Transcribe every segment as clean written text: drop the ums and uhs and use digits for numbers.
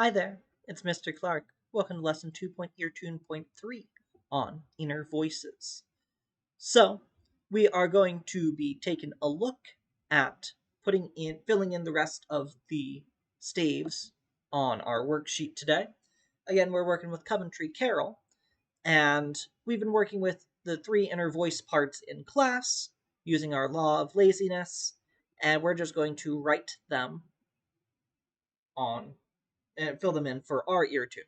Hi there, it's Mr. Clark. Welcome to lesson 2.ET.3 on inner voices. So, we are going to be taking a look at filling in the rest of the staves on our worksheet today. Again, we're working with Coventry Carol, and we've been working with the three inner voice parts in class using our law of laziness, and we're just going to write them on and fill them in for our ear tune,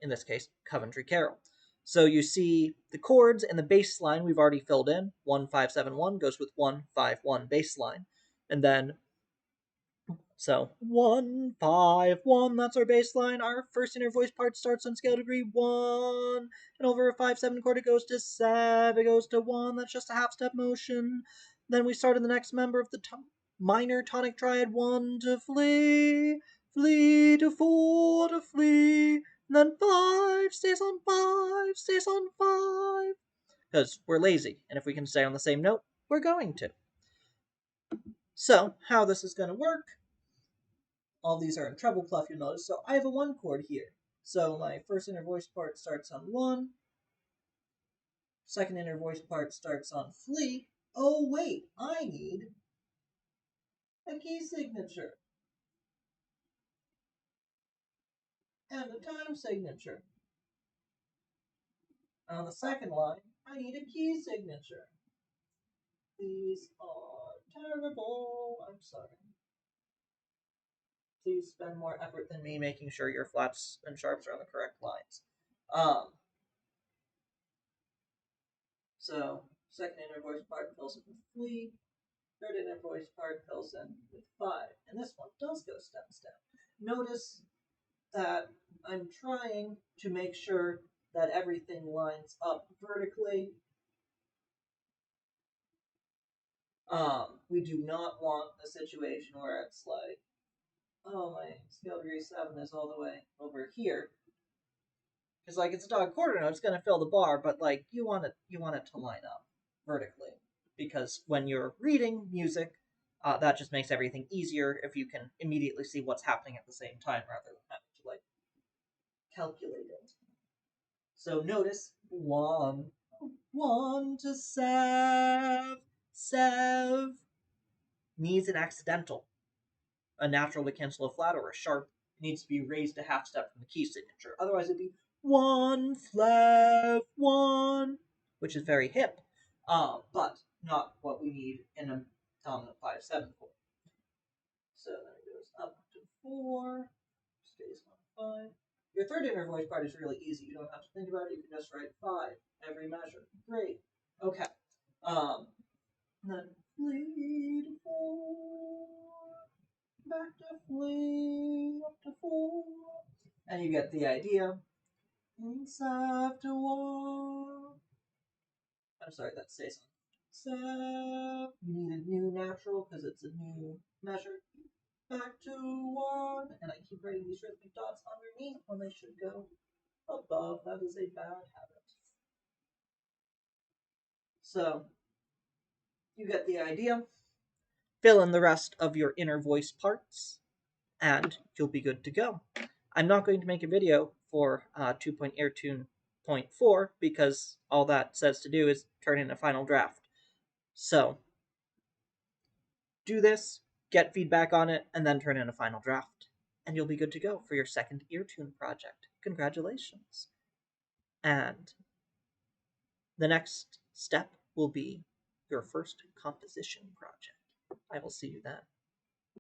in this case, Coventry Carol. So you see the chords and the bass line we've already filled in. 1571 goes with 151 bass line. And then, so 151, that's our bass line. Our first inner voice part starts on scale degree 1. And over a 5/7 chord, it goes to 7. It goes to 1. That's just a half step motion. Then we start in the next member of the minor tonic triad. 1 to flee. Flee to 4 to flee. And then 5 stays on 5, stays on 5. Because we're lazy, and if we can stay on the same note, we're going to. So, how this is going to work, all these are in treble clef, you'll notice. So I have a 1 chord here. So my first inner voice part starts on 1. Second inner voice part starts on flee. Oh wait, I need a key signature. And a time signature. On the second line, I need a key signature. These are terrible. I'm sorry. Please spend more effort than me making sure your flats and sharps are on the correct lines. So, second inner voice part fills in with flee. Third inner voice part fills in with 5. And this one does go stem, stem. Notice that I'm trying to make sure that everything lines up vertically. We do not want a situation where it's like, oh, my scale degree 7 is all the way over here. Because like it's a dog quarter note, it's gonna fill the bar, but like you want it to line up vertically. Because when you're reading music, that just makes everything easier if you can immediately see what's happening at the same time rather than having to like calculate it. So notice 1 to sev needs an accidental. A natural to cancel a flat or a sharp needs to be raised a half step from the key signature. Otherwise, it'd be 1 flav 1, which is very hip, but not what we need in a dominant 5/7 chord. So then it goes up to 4, stays on 5. Your third inner voice part is really easy. You don't have to think about it. You can just write 5 every measure. Great. Okay. Then flee to 4. Back to flee, up to 4. And you get the idea. Inside to 1. I'm sorry, that stays on. So, you need a new natural because it's a new measure. Back to 1. And I keep writing these rhythmic dots underneath when they should go above. That is a bad habit. So, you get the idea. Fill in the rest of your inner voice parts, and you'll be good to go. I'm not going to make a video for 2.ET.4 because all that says to do is turn in a final draft. So, do this, get feedback on it, and then turn in a final draft. And you'll be good to go for your second ear tune project. Congratulations. And the next step will be your first composition project. I will see you then.